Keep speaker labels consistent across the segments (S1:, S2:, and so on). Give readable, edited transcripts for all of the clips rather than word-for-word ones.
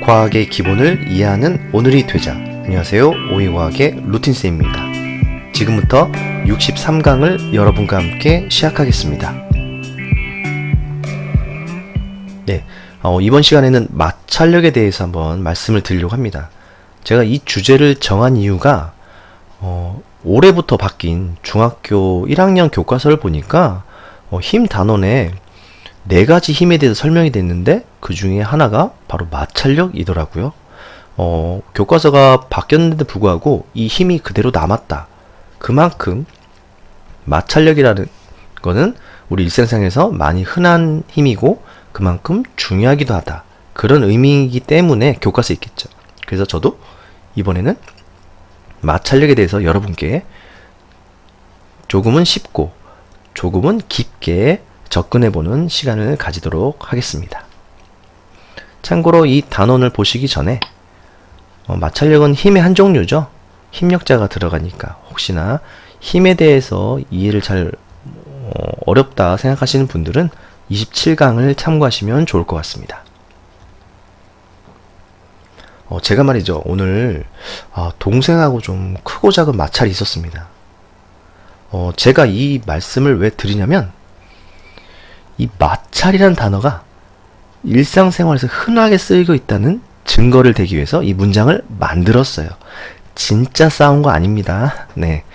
S1: 과학의 기본을 이해하는 오늘이 되자. 안녕하세요, 오이과학의 루틴쌤입니다. 지금부터 63강을 여러분과 함께 시작하겠습니다. 네, 이번 시간에는 마찰력에 대해서 한번 말씀을 드리려고 합니다. 제가 이 주제를 정한 이유가 올해부터 바뀐 중학교 1학년 교과서를 보니까 힘 단원에 4가지 힘에 대해서 설명이 됐는데 그 중에 하나가 바로 마찰력이더라고요. 교과서가 바뀌었는데도 불구하고 이 힘이 그대로 남았다. 그만큼 마찰력이라는 거는 우리 일상생활에서 많이 흔한 힘이고 그만큼 중요하기도 하다. 그런 의미이기 때문에 교과서에 있겠죠. 그래서 저도 이번에는 마찰력에 대해서 여러분께 조금은 쉽고 조금은 깊게 접근해보는 시간을 가지도록 하겠습니다. 참고로 이 단원을 보시기 전에 마찰력은 힘의 한 종류죠. 힘력자가 들어가니까 혹시나 힘에 대해서 이해를 잘 어렵다 생각하시는 분들은 27강을 참고하시면 좋을 것 같습니다. 제가 말이죠, 오늘 동생하고 좀 크고 작은 마찰이 있었습니다. 제가 이 말씀을 왜 드리냐면 이 마찰이라는 단어가 일상생활에서 흔하게 쓰이고 있다는 증거를 대기 위해서 이 문장을 만들었어요. 진짜 싸운 거 아닙니다. 네,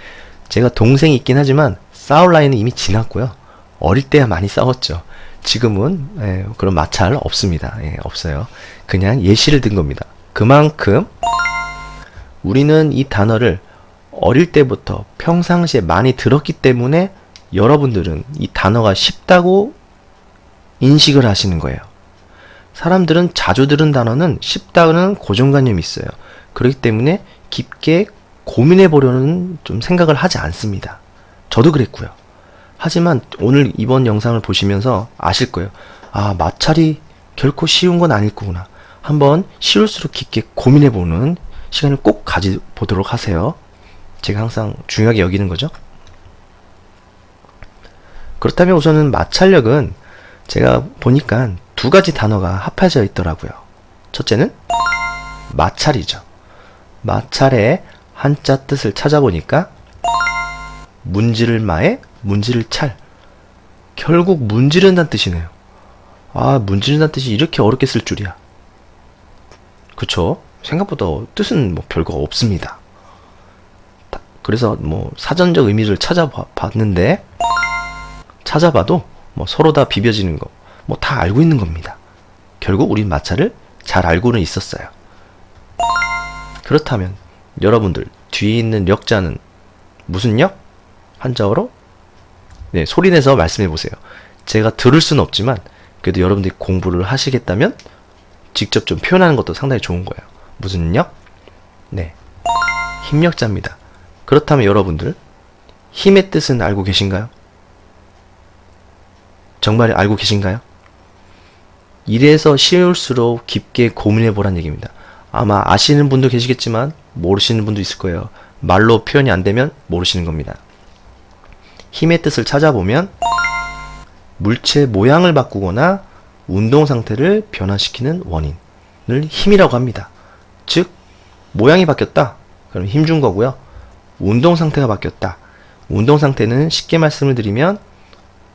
S1: 제가 동생이 있긴 하지만 싸울 나이는 이미 지났고요. 어릴 때야 많이 싸웠죠. 지금은 그런 마찰 없습니다. 없어요. 그냥 예시를 든 겁니다. 그만큼 우리는 이 단어를 어릴 때부터 평상시에 많이 들었기 때문에 여러분들은 이 단어가 쉽다고 인식을 하시는 거예요. 사람들은 자주 들은 단어는 쉽다는 고정관념이 있어요. 그렇기 때문에 깊게 고민해 보려는 좀 생각을 하지 않습니다. 저도 그랬고요. 하지만 오늘 이번 영상을 보시면서 아실 거예요. 마찰이 결코 쉬운 건 아닐 거구나. 한번 쉬울수록 깊게 고민해 보는 시간을 꼭 가져보도록 하세요. 제가 항상 중요하게 여기는 거죠. 그렇다면 우선은 마찰력은 제가 보니까 2가지 단어가 합해져 있더라고요. 첫째는 마찰이죠. 마찰의 한자 뜻을 찾아보니까 문지를 마에 문지를 찰. 결국 문지른다는 뜻이네요. 문지른다는 뜻이 이렇게 어렵게 쓸 줄이야. 그쵸? 생각보다 뜻은 별거 없습니다. 그래서 사전적 의미를 찾아봤는데 찾아봐도 서로 다 비벼지는 거 다 알고 있는 겁니다. 결국 우린 마찰을 잘 알고는 있었어요. 그렇다면 여러분들 뒤에 있는 력자는 무슨 력? 한자어로? 네, 소리내서 말씀해 보세요. 제가 들을 수는 없지만 그래도 여러분들이 공부를 하시겠다면 직접 좀 표현하는 것도 상당히 좋은 거예요. 무슨 력? 네, 힘력자입니다. 그렇다면 여러분들 힘의 뜻은 알고 계신가요? 정말 알고 계신가요? 이래서 쉬울수록 깊게 고민해 보란 얘기입니다. 아마 아시는 분도 계시겠지만 모르시는 분도 있을 거예요. 말로 표현이 안 되면 모르시는 겁니다. 힘의 뜻을 찾아보면 물체 모양을 바꾸거나 운동 상태를 변화시키는 원인을 힘이라고 합니다. 즉 모양이 바뀌었다. 그럼 힘 준 거고요. 운동 상태가 바뀌었다. 운동 상태는 쉽게 말씀을 드리면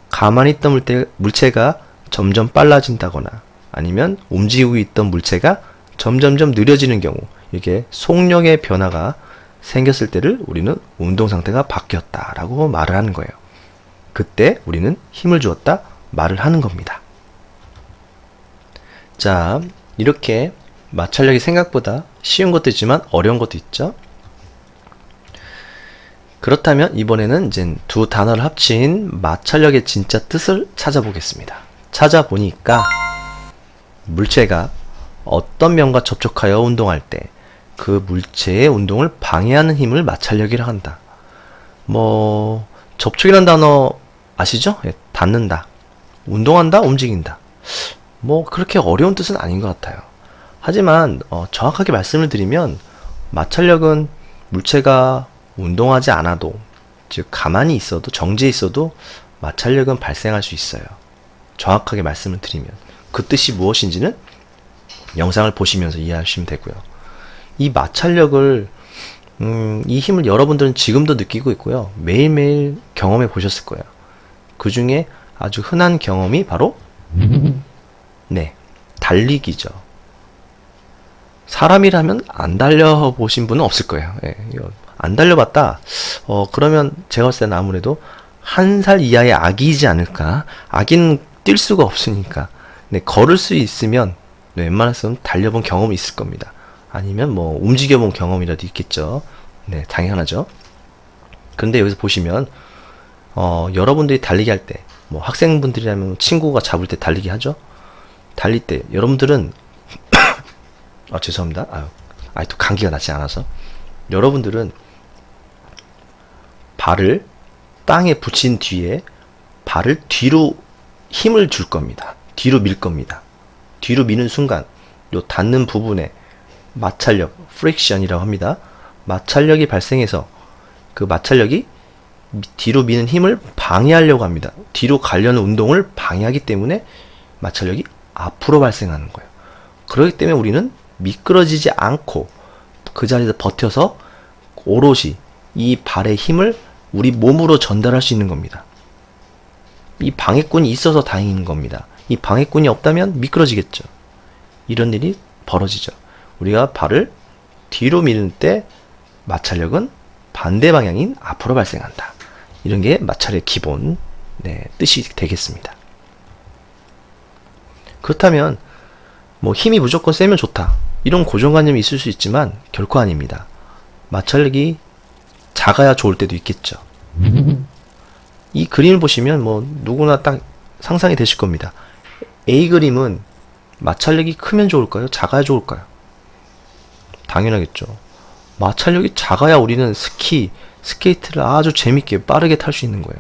S1: 가만히 있던 물체가 점점 빨라진다거나 아니면 움직이고 있던 물체가 점점점 느려지는 경우, 이게 속력의 변화가 생겼을 때를 우리는 운동 상태가 바뀌었다라고 말을 하는 거예요. 그때 우리는 힘을 주었다 말을 하는 겁니다. 자, 이렇게 마찰력이 생각보다 쉬운 것도 있지만 어려운 것도 있죠. 그렇다면 이번에는 이제 2 단어를 합친 마찰력의 진짜 뜻을 찾아보겠습니다. 찾아보니까 물체가 어떤 면과 접촉하여 운동할 때 그 물체의 운동을 방해하는 힘을 마찰력이라 한다. 접촉이라는 단어 아시죠? 닿는다, 운동한다, 움직인다. 그렇게 어려운 뜻은 아닌 것 같아요. 하지만 정확하게 말씀을 드리면 마찰력은 물체가 운동하지 않아도, 즉 가만히 있어도, 정지해 있어도 마찰력은 발생할 수 있어요. 정확하게 말씀을 드리면 그 뜻이 무엇인지는 영상을 보시면서 이해하시면 되고요. 이 마찰력을 이 힘을 여러분들은 지금도 느끼고 있고요. 매일매일 경험해 보셨을 거예요. 그 중에 아주 흔한 경험이 바로 달리기죠. 사람이라면 안 달려보신 분은 없을 거예요. 이거 안 달려봤다. 그러면 제가 봤을 때는 아무래도 1살 이하의 아기이지 않을까. 아기는 뛸 수가 없으니까. 걸을 수 있으면 웬만해서는 달려본 경험이 있을 겁니다. 아니면 뭐 움직여본 경험이라도 있겠죠. 당연하죠. 그런데 여기서 보시면 여러분들이 달리기 할 때, 뭐 학생분들이라면 친구가 잡을 때 달리기 하죠. 달릴 때 여러분들은 죄송합니다. 또 감기가 나지 않아서. 여러분들은 발을 땅에 붙인 뒤에 발을 뒤로 힘을 줄 겁니다. 뒤로 밀 겁니다. 뒤로 미는 순간 요 닿는 부분에 마찰력, 프릭션이라고 합니다. 마찰력이 발생해서 그 마찰력이 뒤로 미는 힘을 방해하려고 합니다. 뒤로 가려는 운동을 방해하기 때문에 마찰력이 앞으로 발생하는 거예요. 그렇기 때문에 우리는 미끄러지지 않고 그 자리에서 버텨서 오롯이 이 발의 힘을 우리 몸으로 전달할 수 있는 겁니다. 이 방해꾼이 있어서 다행인 겁니다. 이 방해꾼이 없다면 미끄러지겠죠. 이런 일이 벌어지죠. 우리가 발을 뒤로 미는 때 마찰력은 반대 방향인 앞으로 발생한다. 이런 게 마찰의 기본 뜻이 되겠습니다. 그렇다면 뭐 힘이 무조건 세면 좋다, 이런 고정관념이 있을 수 있지만 결코 아닙니다. 마찰력이 작아야 좋을 때도 있겠죠. 이 그림을 보시면 뭐 누구나 딱 상상이 되실 겁니다. A 그림은 마찰력이 크면 좋을까요? 작아야 좋을까요? 당연하겠죠. 마찰력이 작아야 우리는 스케이트를 아주 재밌게 빠르게 탈 수 있는 거예요.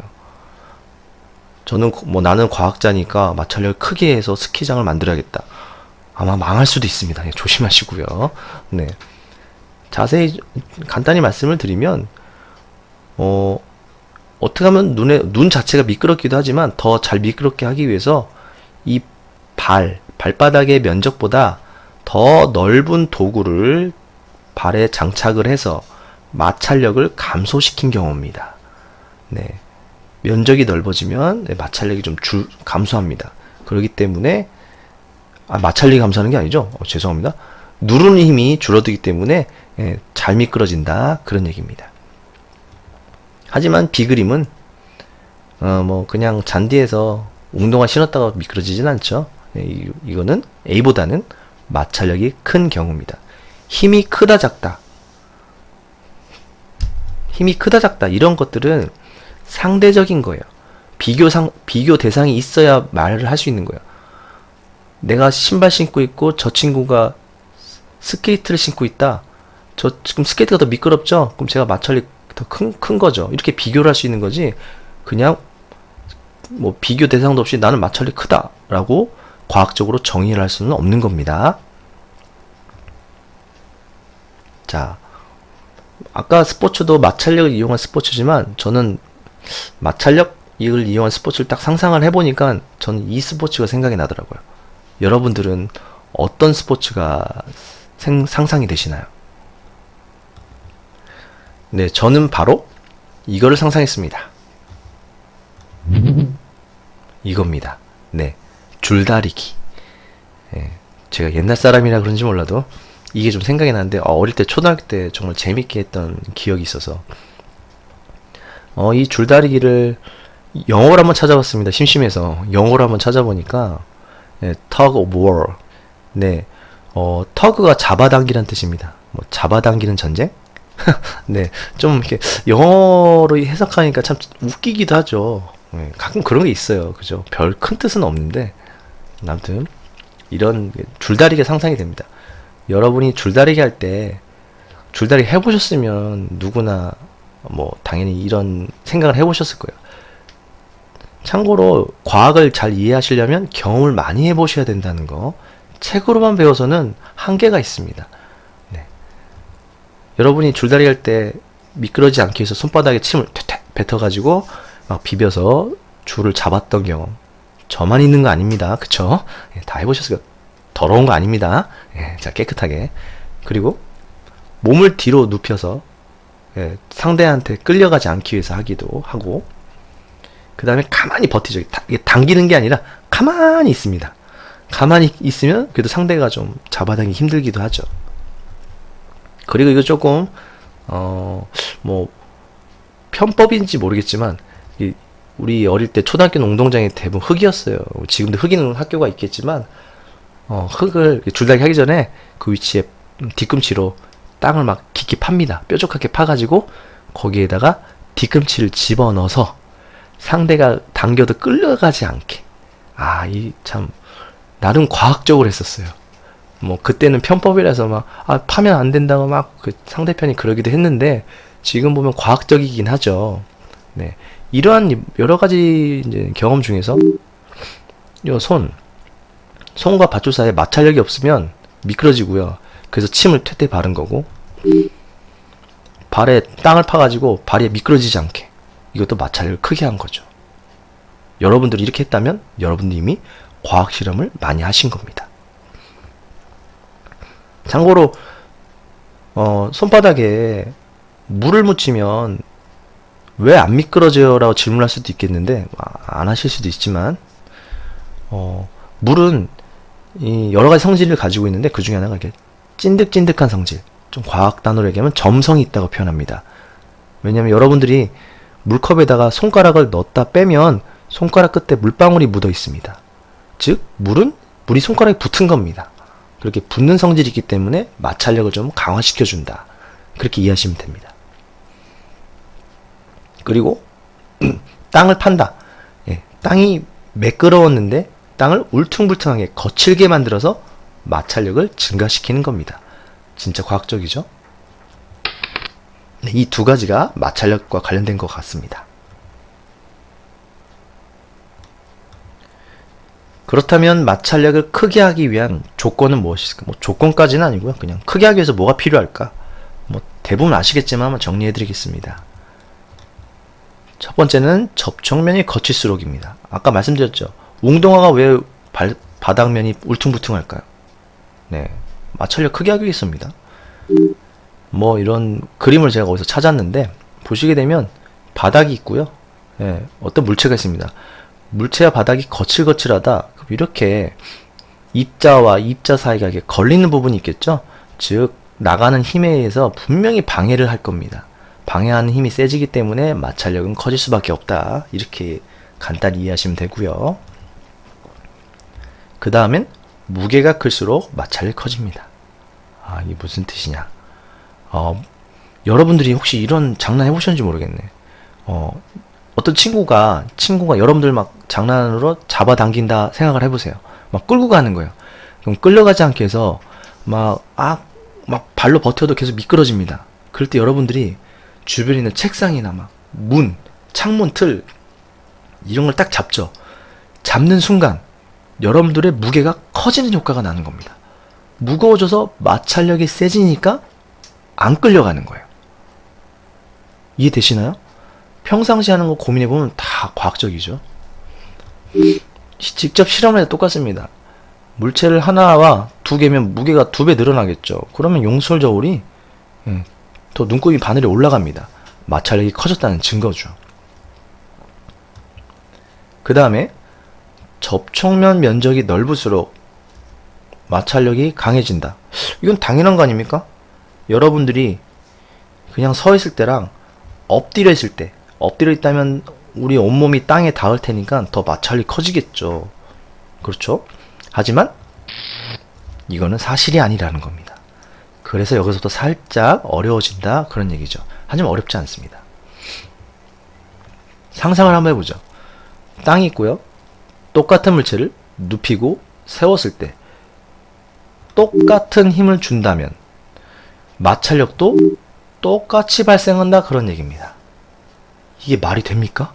S1: 저는 나는 과학자니까 마찰력을 크게 해서 스키장을 만들어야겠다. 아마 망할 수도 있습니다. 조심하시고요. 자세히 간단히 말씀을 드리면 어떻게 하면 눈 자체가 미끄럽기도 하지만 더 잘 미끄럽게 하기 위해서 이 발바닥의 면적보다 더 넓은 도구를 발에 장착을 해서 마찰력을 감소시킨 경우입니다. 면적이 넓어지면 마찰력이 좀 감소합니다. 그렇기 때문에 마찰력이 감소하는 게 아니죠. 죄송합니다. 누르는 힘이 줄어들기 때문에 잘 미끄러진다, 그런 얘기입니다. 하지만 B 그림은 그냥 잔디에서 운동화 신었다가 미끄러지진 않죠. 이거는 A보다는 마찰력이 큰 경우입니다. 힘이 크다 작다 이런 것들은 상대적인 거예요. 비교 대상이 있어야 말을 할 수 있는 거예요. 내가 신발 신고 있고 저 친구가 스케이트를 신고 있다. 지금 스케이트가 더 미끄럽죠? 그럼 제가 마찰력이 더 큰 거죠. 이렇게 비교를 할 수 있는 거지, 그냥 뭐 비교 대상도 없이 나는 마찰력이 크다 라고 과학적으로 정의를 할 수는 없는 겁니다. 자, 아까 스포츠도 마찰력을 이용한 스포츠지만 저는 마찰력을 이용한 스포츠를 딱 상상을 해보니까 저는 이 스포츠가 생각이 나더라고요. 여러분들은 어떤 스포츠가 상상이 되시나요? 저는 바로 이거를 상상했습니다. 이겁니다. 줄다리기. 제가 옛날 사람이라 그런지 몰라도 이게 좀 생각이 나는데, 어릴 때 초등학교 때 정말 재밌게 했던 기억이 있어서 이 줄다리기를 영어로 한번 찾아봤습니다. 심심해서 영어로 한번 찾아보니까 tug of war. tug가 잡아당기란 뜻입니다. 잡아당기는 전쟁? 좀 이렇게 영어로 해석하니까 참 웃기기도 하죠. 가끔 그런 게 있어요. 그죠? 별 큰 뜻은 없는데 아무튼 이런 줄다리기가 상상이 됩니다. 여러분이 줄다리기 할 때 줄다리기 해보셨으면 누구나 당연히 이런 생각을 해보셨을 거예요. 참고로 과학을 잘 이해하시려면 경험을 많이 해보셔야 된다는 거, 책으로만 배워서는 한계가 있습니다. 여러분이 줄다리기 할 때 미끄러지지 않기 위해서 손바닥에 침을 퇴퇴 뱉어가지고 막 비벼서 줄을 잡았던 경험, 저만 있는 거 아닙니다. 그쵸? 다 해보셨을 거예요. 더러운 거 아닙니다. 예, 자, 깨끗하게. 그리고 몸을 뒤로 눕혀서 예, 상대한테 끌려가지 않기 위해서 하기도 하고, 그 다음에 가만히 버티죠. 이게 당기는 게 아니라 가만히 있습니다. 가만히 있으면 그래도 상대가 좀 잡아당기기 힘들기도 하죠. 그리고 이거 조금 뭐 편법인지 모르겠지만, 우리 어릴 때 초등학교 운동장이 대부분 흙이었어요. 지금도 흙 있는 학교가 있겠지만, 흙을 줄다리기 하기 전에 그 위치에 뒤꿈치로 땅을 막 깊이 팝니다. 뾰족하게 파가지고 거기에다가 뒤꿈치를 집어넣어서 상대가 당겨도 끌려가지 않게. 아, 이 참 나름 과학적으로 했었어요. 뭐 그때는 편법이라서 막 파면 안 된다고 막 그 상대편이 그러기도 했는데, 지금 보면 과학적이긴 하죠. 네, 이러한 여러 가지 이제 경험 중에서 요 손과 밧줄 사이에 마찰력이 없으면 미끄러지고요. 그래서 침을 퇴퇴 바른 거고, 발에 땅을 파가지고 발이 미끄러지지 않게, 이것도 마찰력을 크게 한 거죠. 여러분들이 이렇게 했다면 여러분들이 이미 과학 실험을 많이 하신 겁니다. 참고로 손바닥에 물을 묻히면 왜 안 미끄러져요? 라고 질문할 수도 있겠는데, 안 하실 수도 있지만, 물은 이 여러 가지 성질을 가지고 있는데, 그 중에 하나가 이렇게 찐득찐득한 성질, 좀 과학 단어로 얘기하면 점성이 있다고 표현합니다. 왜냐면 여러분들이 물컵에다가 손가락을 넣었다 빼면 손가락 끝에 물방울이 묻어 있습니다. 즉 물이 손가락에 붙은 겁니다. 그렇게 붙는 성질이 있기 때문에 마찰력을 좀 강화시켜준다, 그렇게 이해하시면 됩니다. 그리고 땅을 판다. 예, 땅이 매끄러웠는데 땅을 울퉁불퉁하게 거칠게 만들어서 마찰력을 증가시키는 겁니다. 진짜 과학적이죠? 네, 이 두 가지가 마찰력과 관련된 것 같습니다. 그렇다면 마찰력을 크게 하기 위한 조건은 무엇일까? 뭐 조건까지는 아니고요. 그냥 크게 하기 위해서 뭐가 필요할까? 뭐 대부분 아시겠지만 한번 정리해 드리겠습니다. 첫 번째는 접촉면이 거칠수록입니다. 아까 말씀드렸죠. 웅동화가 왜 바닥면이 울퉁불퉁할까요? 네, 마찰력 크게 하기 위해서입니다. 뭐 이런 그림을 제가 거기서 찾았는데, 보시게 되면 바닥이 있고요. 예, 어떤 물체가 있습니다. 물체와 바닥이 거칠거칠하다. 이렇게 입자와 입자 사이가 이렇게 걸리는 부분이 있겠죠. 즉 나가는 힘에 의해서 분명히 방해를 할 겁니다. 방해하는 힘이 세지기 때문에 마찰력은 커질 수밖에 없다. 이렇게 간단히 이해하시면 되고요. 그 다음엔 무게가 클수록 마찰력이 커집니다. 아, 이게 무슨 뜻이냐? 여러분들이 혹시 이런 장난 해보셨는지 모르겠네. 어떤 친구가 여러분들 막 장난으로 잡아당긴다 생각을 해보세요. 막 끌고 가는 거예요. 그럼 끌려가지 않게 해서 막 발로 버텨도 계속 미끄러집니다. 그럴 때 여러분들이 주변에 있는 책상이나 막 문, 창문 틀 이런 걸 딱 잡죠. 잡는 순간 여러분들의 무게가 커지는 효과가 나는 겁니다. 무거워져서 마찰력이 세지니까 안 끌려가는 거예요. 이해되시나요? 평상시 하는 거 고민해보면 다 과학적이죠. 직접 실험을 해도 똑같습니다. 물체를 하나와 두 개면 무게가 2배 늘어나겠죠. 그러면 용솔 저울이 더 눈곱이 바늘에 올라갑니다. 마찰력이 커졌다는 증거죠. 그 다음에 접촉면 면적이 넓을수록 마찰력이 강해진다. 이건 당연한 거 아닙니까? 여러분들이 그냥 서 있을 때랑 엎드려 있을 때, 엎드려 있다면 우리 온몸이 땅에 닿을 테니까 더 마찰이 커지겠죠. 그렇죠? 하지만 이거는 사실이 아니라는 겁니다. 그래서 여기서도 살짝 어려워진다, 그런 얘기죠. 하지만 어렵지 않습니다. 상상을 한번 해보죠. 땅이 있고요. 똑같은 물체를 눕히고 세웠을 때 똑같은 힘을 준다면 마찰력도 똑같이 발생한다, 그런 얘기입니다. 이게 말이 됩니까?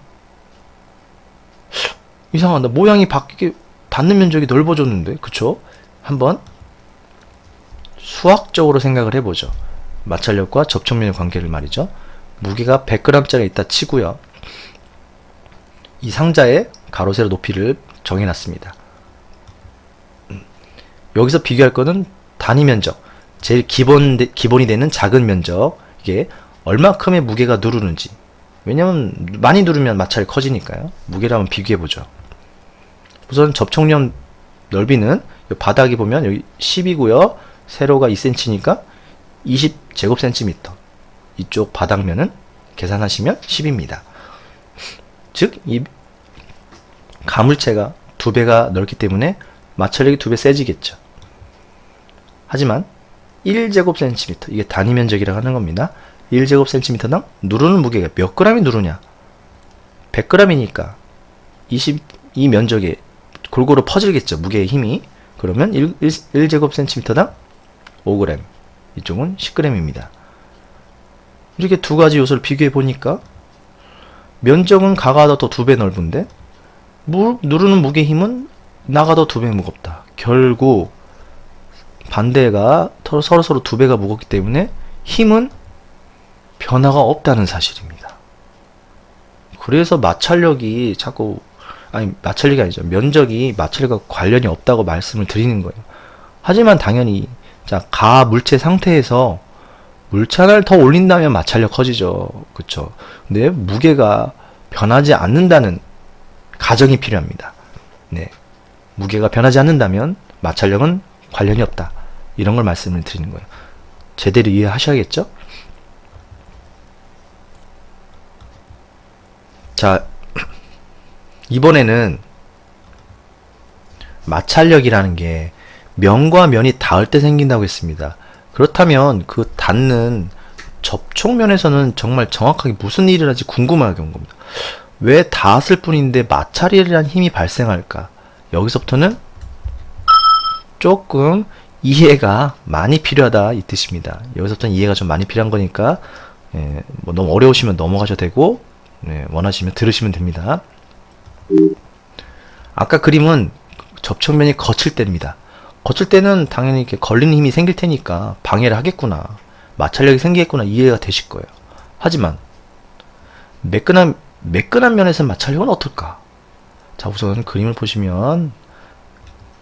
S1: 이상하다. 모양이 바뀌게 닿는 면적이 넓어졌는데, 그쵸? 한번 수학적으로 생각을 해보죠. 마찰력과 접촉면의 관계를 말이죠. 무게가 100g짜리 있다 치고요. 이 상자의 가로 세로 높이를 정해놨습니다. 여기서 비교할 거는 단위 면적, 제일 기본이 되는 작은 면적, 이게 얼마큼의 무게가 누르는지. 왜냐면 많이 누르면 마찰이 커지니까요. 무게를 한번 비교해보죠. 우선 접촉면 넓이는 바닥이 보면 여기 10이고요. 세로가 2cm니까 20제곱cm. 이쪽 바닥면은 계산하시면 10입니다. 즉, 이 가물체가 2배가 넓기 때문에 마찰력이 2배 세지겠죠. 하지만 1제곱cm, 이게 단위 면적이라고 하는 겁니다. 1제곱cm당 누르는 무게가 몇 g이 누르냐? 100g이니까 이 면적에 골고루 퍼지겠죠. 무게의 힘이. 그러면 1제곱cm당 5g, 이쪽은 10g입니다. 이렇게 두 가지 요소를 비교해 보니까 면적은 가가 더 2배 넓은데 누르는 무게 힘은 나가 더 2배 무겁다. 결국 반대가 서로 2배가 무겁기 때문에 힘은 변화가 없다는 사실입니다. 그래서 마찰력이 자꾸, 마찰력이 아니죠. 면적이 마찰력과 관련이 없다고 말씀을 드리는 거예요. 하지만 당연히 자, 가 물체 상태에서 물체를 더 올린다면 마찰력 커지죠. 그쵸? 근데 무게가 변하지 않는다는 가정이 필요합니다. 네. 무게가 변하지 않는다면 마찰력은 관련이 없다. 이런 걸 말씀을 드리는 거예요. 제대로 이해하셔야겠죠? 자, 이번에는 마찰력이라는 게 면과 면이 닿을 때 생긴다고 했습니다. 그렇다면 그 닿는 접촉면에서는 정말 정확하게 무슨 일을 하지 궁금하게 온 겁니다. 왜 닿았을 뿐인데 마찰이라는 힘이 발생할까? 여기서부터는 조금 이해가 많이 필요하다 이 뜻입니다. 여기서부터는 이해가 좀 많이 필요한 거니까 뭐 너무 어려우시면 넘어가셔도 되고 원하시면 들으시면 됩니다. 아까 그림은 접촉면이 거칠 때입니다. 거칠 때는 당연히 이렇게 걸리는 힘이 생길 테니까 방해를 하겠구나, 마찰력이 생기겠구나 이해가 되실 거예요. 하지만 매끈한 면에서 마찰력은 어떨까? 자, 우선 그림을 보시면,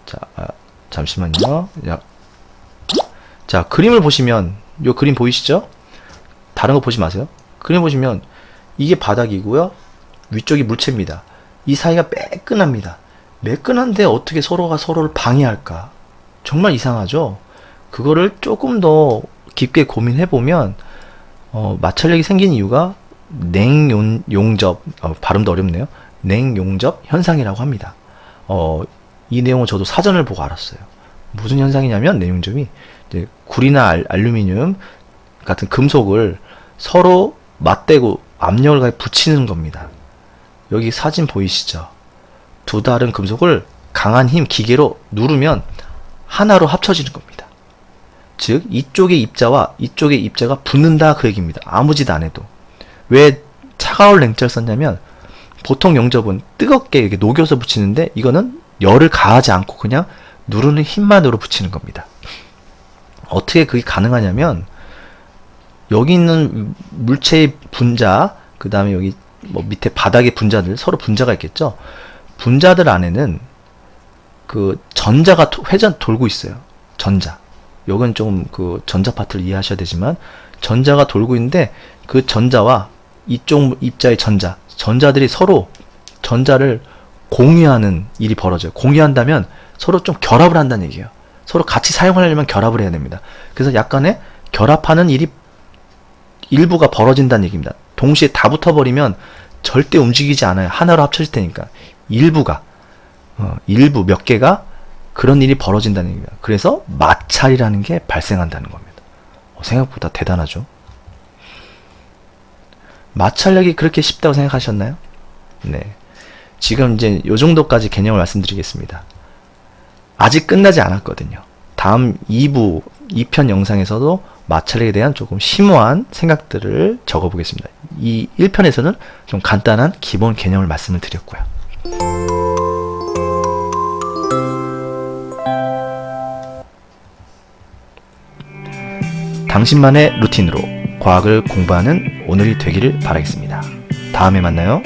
S1: 자, 잠시만요. 자, 그림을 보시면 요 그림 보이시죠? 다른 거 보지 마세요. 그림 보시면 이게 바닥이고요, 위쪽이 물체입니다. 이 사이가 매끈합니다. 매끈한데 어떻게 서로가 서로를 방해할까? 정말 이상하죠? 그거를 조금 더 깊게 고민해보면 마찰력이 생긴 이유가 냉용접, 발음도 어렵네요. 냉용접 현상이라고 합니다. 이 내용은 저도 사전을 보고 알았어요. 무슨 현상이냐면 냉용접이 이제 굴이나 알루미늄 같은 금속을 서로 맞대고 압력을 가해 붙이는 겁니다. 여기 사진 보이시죠? 두 다른 금속을 강한 힘, 기계로 누르면 하나로 합쳐지는 겁니다. 즉 이쪽의 입자와 이쪽의 입자가 붙는다 그 얘기입니다. 아무 짓 안 해도. 왜 차가운 냉자를 썼냐면 보통 용접은 뜨겁게 이렇게 녹여서 붙이는데 이거는 열을 가하지 않고 그냥 누르는 힘만으로 붙이는 겁니다. 어떻게 그게 가능하냐면 여기 있는 물체의 분자, 그 다음에 여기 뭐 밑에 바닥의 분자들, 서로 분자가 있겠죠. 분자들 안에는 그 전자가 돌고 있어요. 전자. 요건 좀 그 전자 파트를 이해하셔야 되지만 전자가 돌고 있는데 그 전자와 이쪽 입자의 전자들이 서로 전자를 공유하는 일이 벌어져요. 공유한다면 서로 좀 결합을 한다는 얘기예요. 서로 같이 사용하려면 결합을 해야 됩니다. 그래서 약간의 결합하는 일이 일부가 벌어진다는 얘기입니다. 동시에 다 붙어버리면 절대 움직이지 않아요. 하나로 합쳐질 테니까. 일부 몇 개가 그런 일이 벌어진다는 얘기입니다. 그래서 마찰이라는 게 발생한다는 겁니다. 생각보다 대단하죠. 마찰력이 그렇게 쉽다고 생각하셨나요? 네. 지금 이제 요 정도까지 개념을 말씀드리겠습니다. 아직 끝나지 않았거든요. 다음 2편 영상에서도 마찰력에 대한 조금 심오한 생각들을 적어보겠습니다. 이 1편에서는 좀 간단한 기본 개념을 말씀을 드렸고요. 당신만의 루틴으로 과학을 공부하는 오늘이 되기를 바라겠습니다. 다음에 만나요.